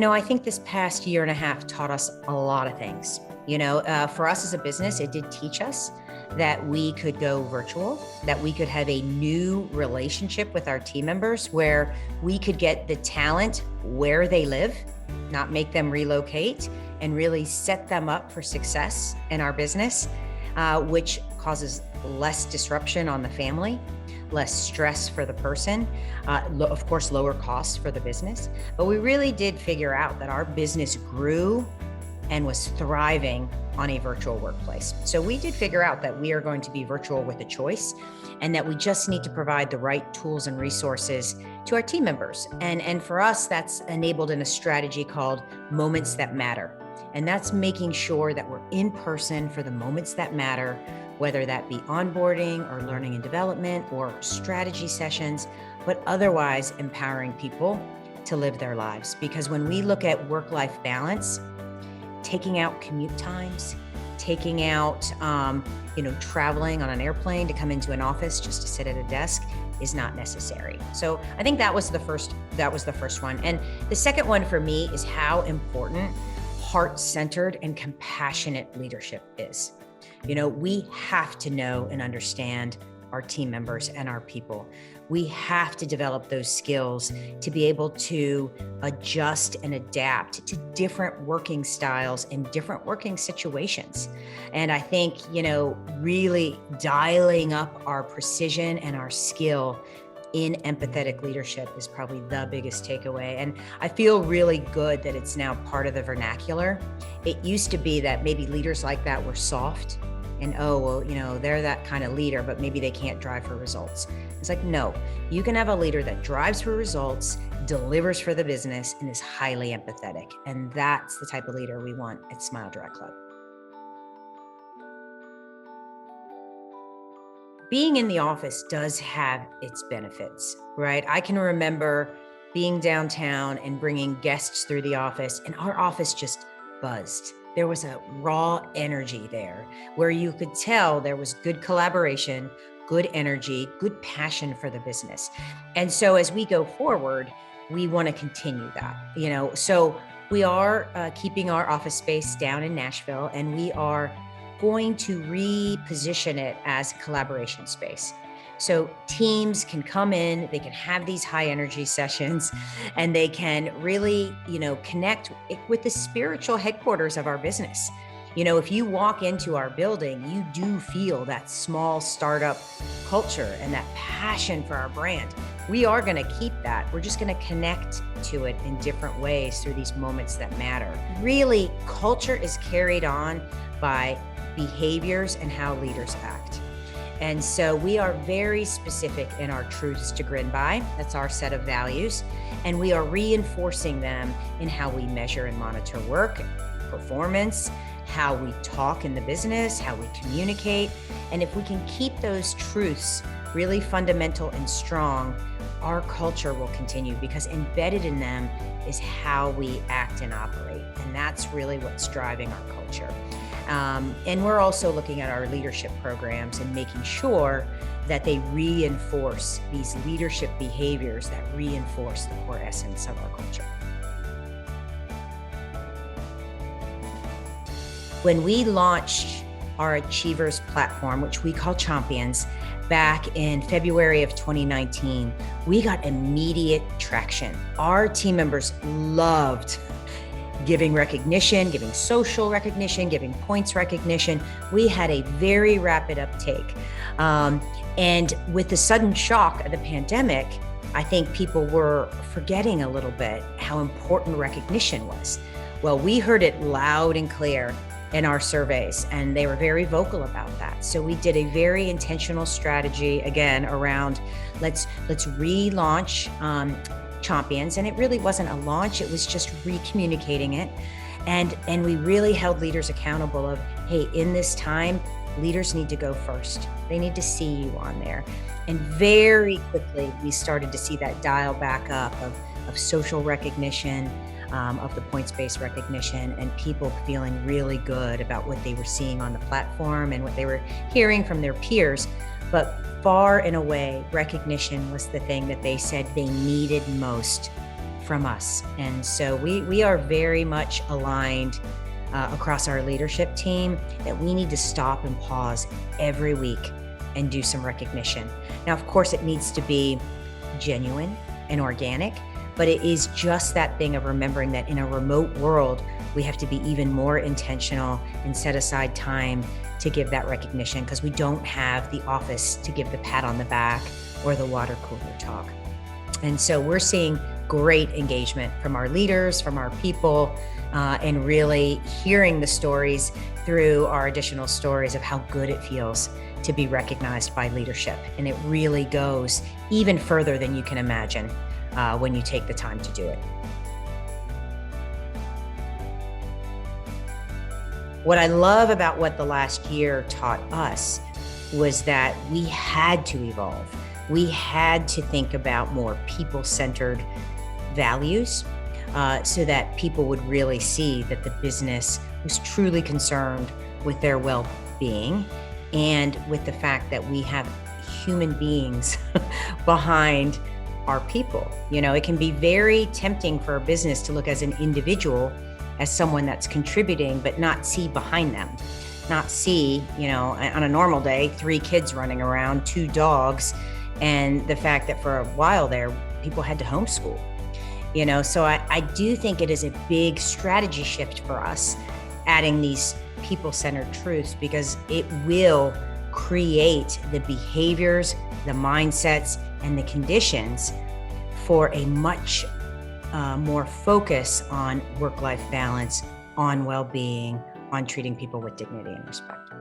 I think this past year and a half taught us a lot of things. For us as a business, it did teach us that we could go virtual, that we could have a new relationship with our team members where we could get the talent where they live, not make them relocate, and really set them up for success in our business, which causes less disruption on the family, less stress for the person, of course, lower costs for the business. But we really did figure out that our business grew and was thriving on a virtual workplace. So we did figure out that we are going to be virtual with a choice, and that we just need to provide the right tools and resources to our team members. And for us, that's enabled in a strategy called Moments That Matter. And that's making sure that we're in person for the moments that matter, whether that be onboarding or learning and development or strategy sessions, but otherwise empowering people to live their lives. Because when we look at work-life balance, taking out commute times, taking out, traveling on an airplane to come into an office just to sit at a desk is not necessary. So I think that was the first one. And the second one for me is how important heart-centered and compassionate leadership is. We have to know and understand our team members and our people. We have to develop those skills to be able to adjust and adapt to different working styles and different working situations. And I think, really dialing up our precision and our skill in empathetic leadership is probably the biggest takeaway. And I feel really good that it's now part of the vernacular. It used to be that maybe leaders like that were soft and, they're that kind of leader, but maybe they can't drive for results. It's like, no, you can have a leader that drives for results, delivers for the business, and is highly empathetic. And that's the type of leader we want at SmileDirectClub. Being in the office does have its benefits, right? I can remember being downtown and bringing guests through the office, and our office just buzzed. There was a raw energy there where you could tell there was good collaboration, good energy, good passion for the business. And so as we go forward, we want to continue that, So we are keeping our office space down in Nashville, and we are going to reposition it as a collaboration space. So teams can come in, they can have these high energy sessions, and they can really, connect with the spiritual headquarters of our business. If you walk into our building, you do feel that small startup culture and that passion for our brand. We are going to keep that. We're just going to connect to it in different ways through these moments that matter. Really, culture is carried on by behaviors and how leaders act. And so we are very specific in our truths to grin by. That's our set of values. And we are reinforcing them in how we measure and monitor work, performance, how we talk in the business, how we communicate. And if we can keep those truths really fundamental and strong, our culture will continue, because embedded in them is how we act and operate. And that's really what's driving our culture. And we're also looking at our leadership programs and making sure that they reinforce these leadership behaviors that reinforce the core essence of our culture. When we launched our Achievers platform, which we call Champions, back in February of 2019, we got immediate traction. Our team members loved giving recognition, giving social recognition, giving points recognition. We had a very rapid uptake. And with the sudden shock of the pandemic, I think people were forgetting a little bit how important recognition was. Well, we heard it loud and clear in our surveys, and they were very vocal about that. So we did a very intentional strategy, again, around let's relaunch Champions. And it really wasn't a launch, it was just recommunicating it. And we really held leaders accountable of, hey, in this time, leaders need to go first. They need to see you on there. And very quickly, we started to see that dial back up of social recognition, of the points-based recognition, and people feeling really good about what they were seeing on the platform and what they were hearing from their peers. But far and away, recognition was the thing that they said they needed most from us. And so we are very much aligned across our leadership team that we need to stop and pause every week and do some recognition. Now, of course, it needs to be genuine and organic, but it is just that thing of remembering that in a remote world, we have to be even more intentional and set aside time to give that recognition, because we don't have the office to give the pat on the back or the water cooler talk. And so we're seeing great engagement from our leaders, from our people, and really hearing the stories through our additional stories of how good it feels to be recognized by leadership. And it really goes even further than you can imagine when you take the time to do it. What I love about what the last year taught us was that we had to evolve. We had to think about more people-centered values so that people would really see that the business was truly concerned with their well-being and with the fact that we have human beings behind our people. You know, it can be very tempting for a business to look as an individual, as someone that's contributing, but not see behind them. Not see, you know, on a normal day, 3 kids running around, 2 dogs, and the fact that for a while there, people had to homeschool. You know, so I do think it is a big strategy shift for us, adding these people-centered truths, because it will create the behaviors, the mindsets, and the conditions for a much more focus on work-life balance, on well-being, on treating people with dignity and respect.